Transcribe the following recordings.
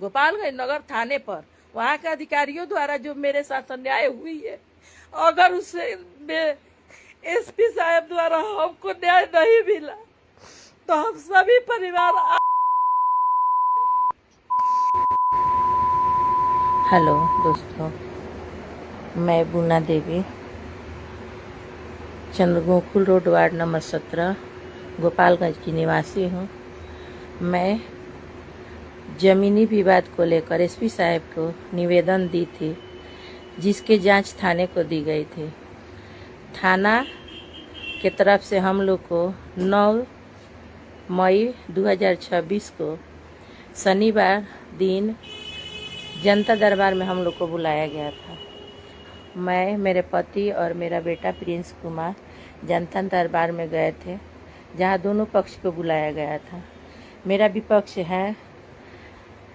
गोपालगंज नगर थाने पर वहाँ के अधिकारियों द्वारा जो मेरे साथ अन्याय हुई है, अगर उससे एसपी साहब द्वारा हमको न्याय नहीं मिला तो हम सभी परिवार। हेलो दोस्तों, मैं बुना देवी चंद्रगोकुल रोड वार्ड नंबर 17 गोपालगंज की निवासी हूँ। मैं ज़मीनी विवाद को लेकर एसपी साहब को निवेदन दी थी, जिसके जांच थाने को दी गई थी। थाना के तरफ से हम लोग को 9 मई 2026 को शनिवार दिन जनता दरबार में हम लोग को बुलाया गया था। मैं, मेरे पति और मेरा बेटा प्रिंस कुमार जनता दरबार में गए थे, जहां दोनों पक्ष को बुलाया गया था। मेरा विपक्ष है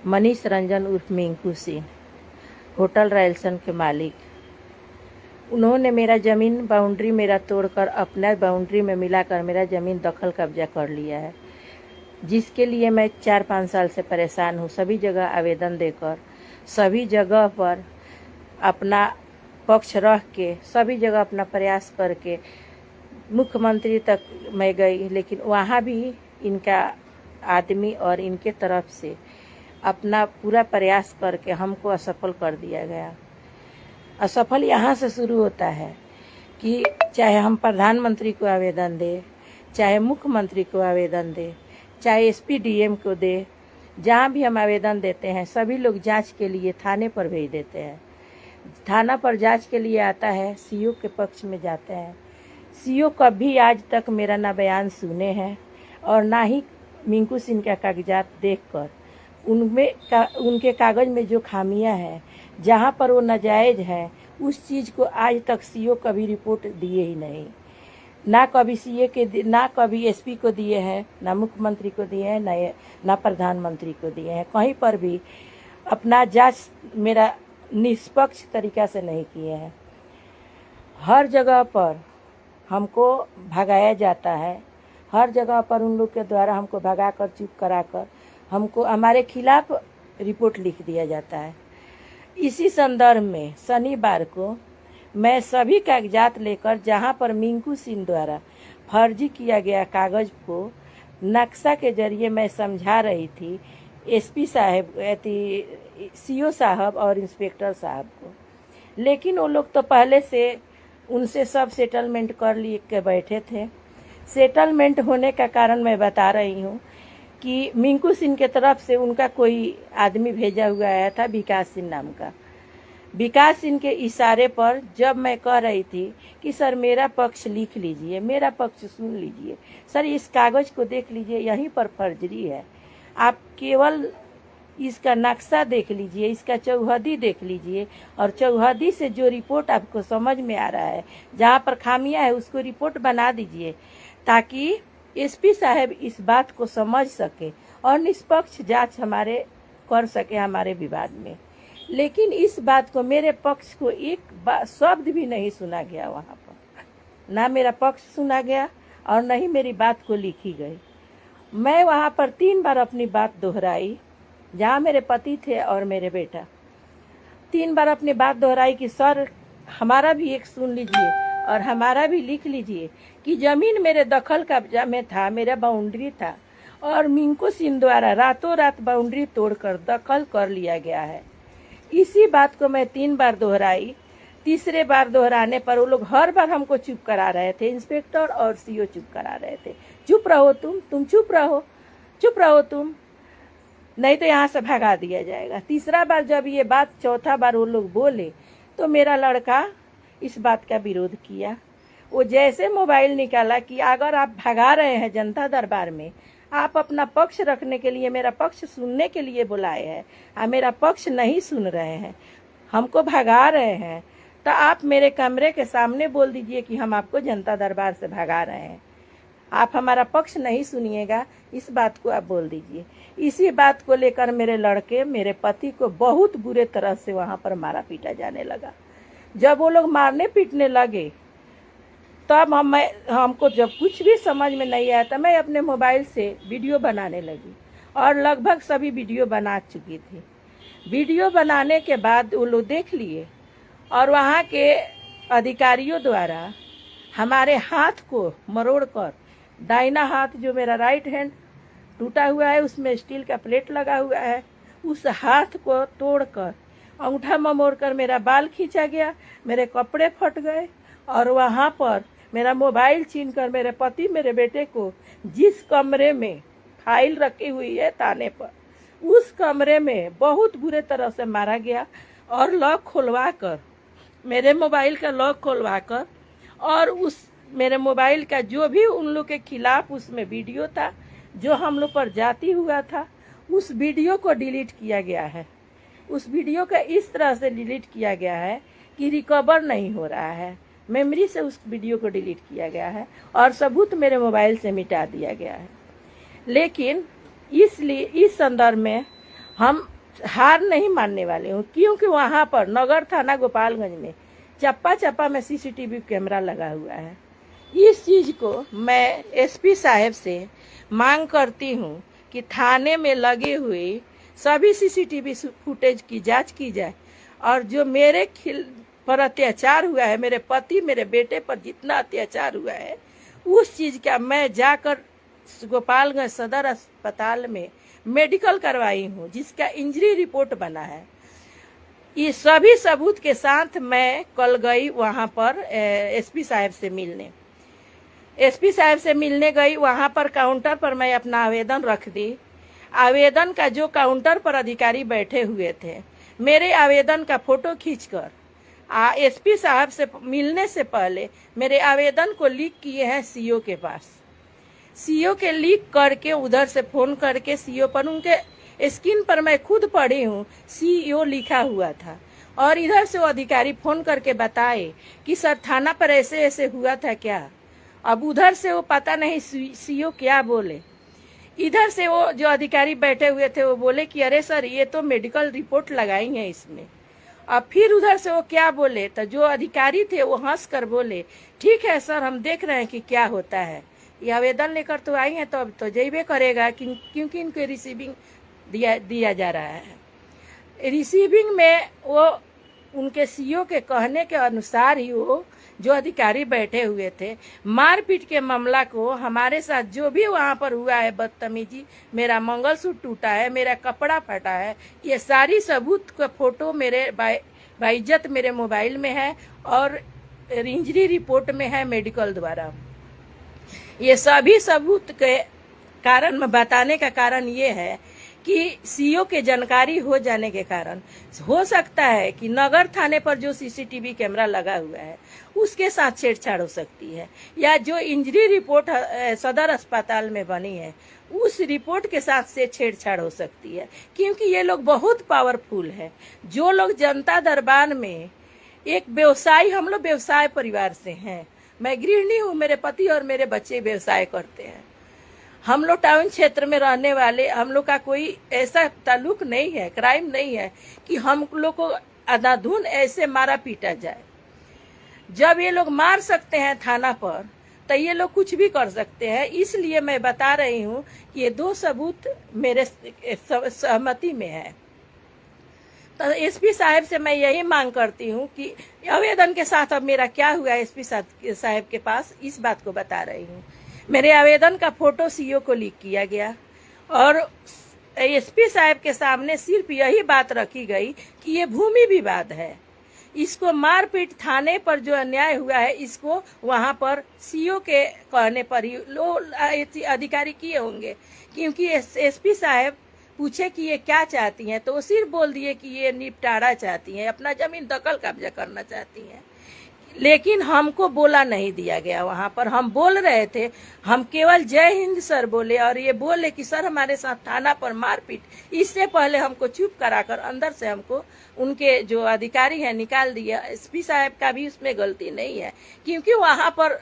मनीष रंजन उर्फ मिंकू सिंह, होटल रॉयल्सन के मालिक। उन्होंने मेरा ज़मीन बाउंड्री मेरा तोड़कर अपना बाउंड्री में मिलाकर मेरा ज़मीन दखल कब्जा कर लिया है, जिसके लिए मैं 4-5 साल से परेशान हूँ। सभी जगह आवेदन देकर, सभी जगह पर अपना पक्ष रख के, सभी जगह अपना प्रयास करके मुख्यमंत्री तक मैं गई, लेकिन वहाँ भी इनका आदमी और इनके तरफ से अपना पूरा प्रयास करके हमको असफल कर दिया गया। असफल यहाँ से शुरू होता है कि चाहे हम प्रधानमंत्री को आवेदन दें, चाहे मुख्यमंत्री को आवेदन दें, चाहे एसपी डीएम को दे, जहाँ भी हम आवेदन देते हैं सभी लोग जांच के लिए थाने पर भेज देते हैं। थाना पर जांच के लिए आता है, सीओ के पक्ष में जाते हैं। सीओ कभी आज तक मेरा ना बयान सुने हैं और ना ही मिंकू सिंह का कागजात देखकर उनके कागज में जो खामियां हैं, जहाँ पर वो नाजायज है, उस चीज़ को आज तक सीओ कभी रिपोर्ट दिए ही नहीं। ना कभी सीए के, ना कभी एसपी को दिए हैं, ना मुख्यमंत्री को दिए हैं, ना प्रधानमंत्री को दिए हैं। कहीं पर भी अपना जांच मेरा निष्पक्ष तरीका से नहीं किए हैं। हर जगह पर हमको भगाया जाता है, हर जगह पर उन लोग के द्वारा हमको भगाकर, चुप कराकर हमको हमारे खिलाफ रिपोर्ट लिख दिया जाता है। इसी संदर्भ में शनिवार को मैं सभी कागजात लेकर, जहां पर मिंकू सिंह द्वारा फर्जी किया गया कागज को नक्शा के जरिए मैं समझा रही थी एसपी साहब, सीओ साहब और इंस्पेक्टर साहब को, लेकिन वो लोग तो पहले से उनसे सब सेटलमेंट कर लिए के बैठे थे। सेटलमेंट होने का कारण मैं बता रही हूँ कि मिंकू सिंह के तरफ से उनका कोई आदमी भेजा हुआ आया था, विकास सिंह नाम का। विकास सिंह के इशारे पर जब मैं कह रही थी कि सर मेरा पक्ष लिख लीजिए, मेरा पक्ष सुन लीजिए, सर इस कागज को देख लीजिए, यहीं पर फर्जरी है, आप केवल इसका नक्शा देख लीजिए, इसका चौहदी देख लीजिए और चौहदी से जो रिपोर्ट आपको समझ में आ रहा है, जहाँ पर खामियां है उसको रिपोर्ट बना दीजिए, ताकि एसपी साहब इस बात को समझ सके और निष्पक्ष जांच हमारे कर सके हमारे विवाद में। लेकिन इस बात को, मेरे पक्ष को एक शब्द भी नहीं सुना गया वहाँ पर, ना मेरा पक्ष सुना गया और न ही मेरी बात को लिखी गई। मैं वहाँ पर 3 बार अपनी बात दोहराई, जहाँ मेरे पति थे और मेरे बेटा, 3 बार अपनी बात दोहराई कि सर हमारा भी एक सुन लीजिए और हमारा भी लिख लीजिए कि जमीन मेरे दखल कब्जा में था, मेरा बाउंड्री था और मिंकू सिंह द्वारा रातों रात बाउंड्री तोड़कर दखल कर लिया गया है। इसी बात को मैं 3 बार दोहराई। तीसरे बार दोहराने पर वो लोग हर बार हमको चुप करा रहे थे, इंस्पेक्टर और सीओ चुप करा रहे थे, चुप रहो तुम चुप रहो तुम, नहीं तो यहाँ से भगा दिया जाएगा। तीसरा बार जब ये बात, चौथा बार वो लोग बोले तो मेरा लड़का इस बात का विरोध किया। वो जैसे मोबाइल निकाला कि अगर आप भगा रहे हैं जनता दरबार में, आप अपना पक्ष रखने के लिए, मेरा पक्ष सुनने के लिए बुलाए हैं, आप मेरा पक्ष नहीं सुन रहे हैं, हमको भगा रहे हैं, तो आप मेरे कमरे के सामने बोल दीजिए कि हम आपको जनता दरबार से भगा रहे हैं, आप हमारा पक्ष नहीं सुनिएगा, इस बात को आप बोल दीजिए। इसी बात को लेकर मेरे लड़के, मेरे पति को बहुत बुरे तरह से वहाँ पर मारा पीटा जाने लगा। जब वो लोग मारने पीटने लगे तब हमको जब कुछ भी समझ में नहीं आया था, मैं अपने मोबाइल से वीडियो बनाने लगी और लगभग सभी वीडियो बना चुकी थी। वीडियो बनाने के बाद वो लोग देख लिए और वहाँ के अधिकारियों द्वारा हमारे हाथ को मरोड़कर, दाहिना हाथ जो मेरा राइट हैंड टूटा हुआ है उसमें स्टील का प्लेट लगा हुआ है, उस हाथ को तोड़कर अंगूठा ममोड़कर मेरा बाल खींचा गया, मेरे कपड़े फट गए और वहाँ पर मेरा मोबाइल छीनकर मेरे पति मेरे बेटे को जिस कमरे में फाइल रखी हुई है थाने पर, उस कमरे में बहुत बुरे तरह से मारा गया और लॉक खुलवा कर, मेरे मोबाइल का लॉक खुलवा कर और उस मेरे मोबाइल का जो भी उन लोग के खिलाफ उसमें वीडियो था जो हम लोग पर जाती हुआ था, उस वीडियो को डिलीट किया गया है। उस वीडियो का इस तरह से डिलीट किया गया है कि रिकवर नहीं हो रहा है। मेमोरी से उस वीडियो को डिलीट किया गया है और सबूत मेरे मोबाइल से मिटा दिया गया है। लेकिन इसलिए इस संदर्भ में हम हार नहीं मानने वाले हूँ, क्योंकि वहाँ पर नगर थाना गोपालगंज में चप्पा चप्पा में सीसीटीवी कैमरा लगा हुआ है। इस चीज़ को मैं एसपी साहब से मांग करती हूँ कि थाने में लगे हुए सभी सीसीटीवी फुटेज की जांच की जाए और जो मेरे पर अत्याचार हुआ है, मेरे पति मेरे बेटे पर जितना अत्याचार हुआ है, उस चीज़ का मैं जाकर गोपालगंज सदर अस्पताल में मेडिकल करवाई हूँ, जिसका इंजरी रिपोर्ट बना है। ये सभी सबूत के साथ मैं कल गई वहाँ पर एसपी साहब से मिलने। एसपी साहब से मिलने गई, वहाँ पर काउंटर पर मैं अपना आवेदन रख दी। आवेदन का जो काउंटर पर अधिकारी बैठे हुए थे, मेरे आवेदन का फोटो खींचकर एसपी साहब से मिलने से पहले मेरे आवेदन को लीक किए हैं सीओ के पास। सीओ के लीक करके उधर से फोन करके सीओ पर, उनके स्क्रीन पर मैं खुद पढ़ी हूँ सीओ लिखा हुआ था, और इधर से वो अधिकारी फोन करके बताए कि सर थाना पर ऐसे ऐसे हुआ था क्या। अब उधर से वो पता नहीं सीओ क्या बोले, इधर से वो जो अधिकारी बैठे हुए थे वो बोले कि अरे सर ये तो मेडिकल रिपोर्ट लगाई है इसमें। अब फिर उधर से वो क्या बोले, तो जो अधिकारी थे वो हंस कर बोले ठीक है सर, हम देख रहे हैं कि क्या होता है, ये आवेदन लेकर तो आई हैं तो अब तो जैबे करेगा, क्योंकि इनको रिसीविंग दिया जा रहा है। रिसीविंग में वो उनके सीओ के कहने के अनुसार ही वो जो अधिकारी बैठे हुए थे, मारपीट के मामला को हमारे साथ जो भी वहाँ पर हुआ है बदतमीजी, मेरा मंगलसूत्र टूटा है, मेरा कपड़ा फटा है, ये सारी सबूत का फोटो मेरे बाइज्जत मेरे मोबाइल में है और इंजरी रिपोर्ट में है मेडिकल द्वारा। ये सभी सबूत के कारण में बताने का कारण ये है कि सीओ के जानकारी हो जाने के कारण हो सकता है कि नगर थाने पर जो सीसीटीवी कैमरा लगा हुआ है उसके साथ छेड़छाड़ हो सकती है, या जो इंजरी रिपोर्ट सदर अस्पताल में बनी है उस रिपोर्ट के साथ से छेड़छाड़ हो सकती है, क्योंकि ये लोग बहुत पावरफुल है। जो लोग जनता दरबार में एक व्यवसाय, हम लोग व्यवसाय परिवार से हैं, मैं गृहिणी हूँ, मेरे पति और मेरे बच्चे व्यवसाय करते हैं। हम लोग टाउन क्षेत्र में रहने वाले, हम लोग का कोई ऐसा ताल्लुक नहीं है, क्राइम नहीं है कि हम लोग को अंधाधुंध ऐसे मारा पीटा जाए। जब ये लोग मार सकते हैं थाना पर तो ये लोग कुछ भी कर सकते हैं। इसलिए मैं बता रही हूँ कि ये दो सबूत मेरे सहमति में है। तो एसपी साहब से मैं यही मांग करती हूँ कि आवेदन के साथ अब मेरा क्या हुआ एसपी साहब के पास, इस बात को बता रही हूँ। मेरे आवेदन का फोटो सीओ को लीक किया गया और एसपी साहब के सामने सिर्फ यही बात रखी गई कि ये भूमि विवाद है, इसको मारपीट थाने पर जो अन्याय हुआ है इसको वहां पर सीओ के कहने पर ही लोग अधिकारी किए होंगे, क्योंकि एसपी साहब पूछे कि ये क्या चाहती हैं तो वो सिर्फ बोल दिए कि ये निपटारा चाहती हैं, अपना जमीन दखल कब्जा करना चाहती हैं। लेकिन हमको बोला नहीं दिया गया। वहां पर हम बोल रहे थे, हम केवल जय हिंद सर बोले और ये बोले कि सर हमारे साथ थाना पर मारपीट, इससे पहले हमको चुप कराकर अंदर से हमको उनके जो अधिकारी हैं निकाल दिया। एसपी साहब का भी उसमें गलती नहीं है, क्योंकि वहां पर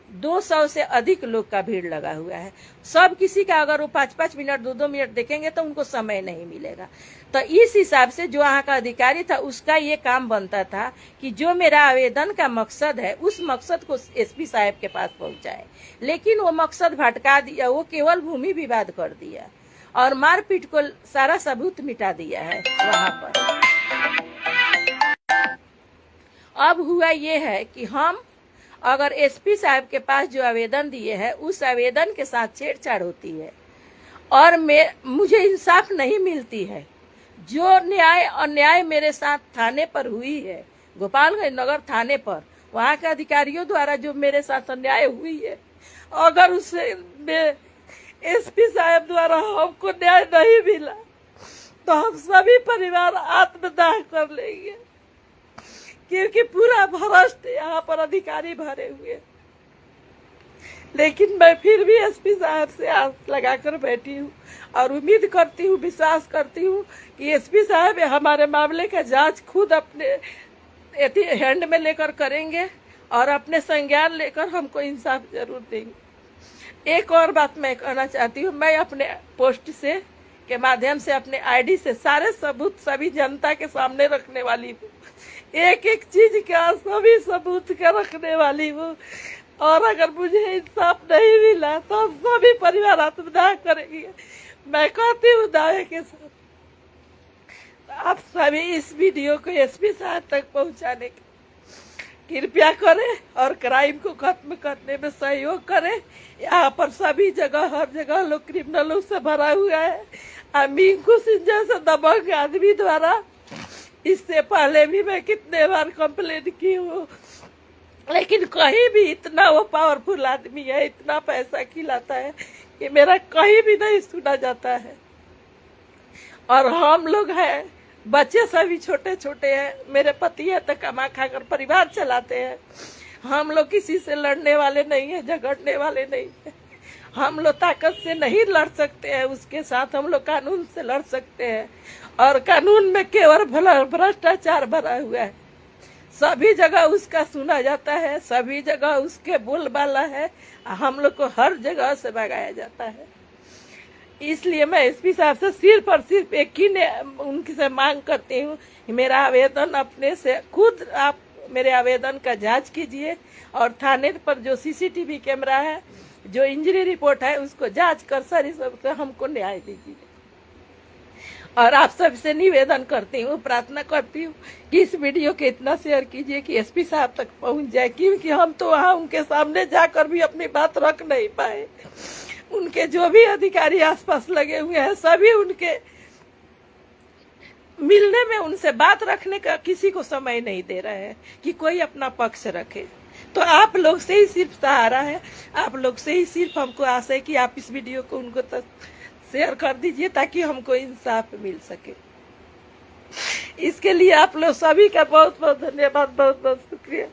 200 से अधिक लोग का भीड़ लगा हुआ है। सब किसी का अगर वो 5-5 मिनट 2-2 मिनट देखेंगे तो उनको समय नहीं मिलेगा। तो इस हिसाब से जो वहाँ का अधिकारी था उसका ये काम बनता था कि जो मेरा आवेदन का मकसद है उस मकसद को एसपी साहब के पास पहुँचाए, लेकिन वो मकसद भटका दिया, वो केवल भूमि विवाद कर दिया और मारपीट को सारा सबूत मिटा दिया है वहां पर। अब हुआ ये है कि हम अगर एसपी साहब के पास जो आवेदन दिए हैं उस आवेदन के साथ छेड़छाड़ होती है और मुझे इंसाफ नहीं मिलती है। जो न्याय अन्याय मेरे साथ थाने पर हुई है, गोपालगंज नगर थाने पर, वहाँ के अधिकारियों द्वारा जो मेरे साथ अन्याय हुई है, अगर उससे एसपी साहब द्वारा हमको न्याय नहीं मिला तो हम सभी परिवार आत्मदाह कर लेंगे, क्योंकि पूरा भ्रष्ट यहाँ पर अधिकारी भरे हुए। लेकिन मैं फिर भी एसपी साहब से आस लगाकर बैठी हूँ और उम्मीद करती हूँ, विश्वास करती हूँ कि एसपी साहब हमारे मामले का जांच खुद अपने हैंड में लेकर करेंगे और अपने संज्ञान लेकर हमको इंसाफ जरूर देंगे। एक और बात मैं कहना चाहती हूँ, मैं अपने पोस्ट से के माध्यम से अपने आईडी से सारे सबूत सभी जनता के सामने रखने वाली हूँ। एक एक चीज का सभी सबूत का रखने वाली हूँ और अगर मुझे इंसाफ नहीं मिला तो हम सभी परिवार आत्मदाह करेंगे। मैं कहती हूँ दावे के साथ, आप सभी इस वीडियो को एसपी साहब तक पहुँचाने की कृपया करें और क्राइम को खत्म करने में सहयोग करें। यहाँ पर सभी जगह हर जगह लोग क्रिमिनलों से भरा हुआ है। मिंकू सिंह जैसे दबंग आदमी द्वारा इससे पहले भी मैं कितने बार कंप्लेन की हूँ, लेकिन कहीं भी इतना वो पावरफुल आदमी है, इतना पैसा खिलाता है कि मेरा कहीं भी नहीं सुना जाता है। और हम लोग हैं, बच्चे सभी छोटे छोटे हैं, मेरे पति है तो कमा खाकर परिवार चलाते हैं। हम लोग किसी से लड़ने वाले नहीं है, झगड़ने वाले नहीं है। हम लोग ताकत से नहीं लड़ सकते हैं, उसके साथ हम लोग कानून से लड़ सकते हैं और कानून में केवल भ्रष्टाचार भरा हुआ है। सभी जगह उसका सुना जाता है, सभी जगह उसके बोलबाला है, हम लोग को हर जगह से भगाया जाता है। इसलिए मैं एसपी साहब से सिर्फ और सिर्फ एक ही उनसे मांग करती हूँ, मेरा आवेदन अपने से खुद आप मेरे आवेदन का जांच कीजिए और थाने पर जो सीसीटीवी कैमरा है, जो इंजरी रिपोर्ट है, उसको जांच कर सारी सब हमको न्याय दीजिए। और आप सबसे निवेदन करती हूँ, प्रार्थना करती हूँ कि इस वीडियो को इतना शेयर कीजिए कि एसपी साहब तक पहुँच जाए, क्योंकि हम तो वहाँ उनके सामने जाकर भी अपनी बात रख नहीं पाए। उनके जो भी अधिकारी आसपास लगे हुए हैं, सभी उनके मिलने में उनसे बात रखने का किसी को समय नहीं दे रहे हैं कि कोई अपना पक्ष रखे। तो आप लोग से ही सिर्फ सहारा है, आप लोग से ही सिर्फ हमको आशा है कि आप इस वीडियो को उनको तक शेयर कर दीजिए ताकि हमको इंसाफ मिल सके। इसके लिए आप लोग सभी का बहुत बहुत धन्यवाद, बहुत बहुत शुक्रिया।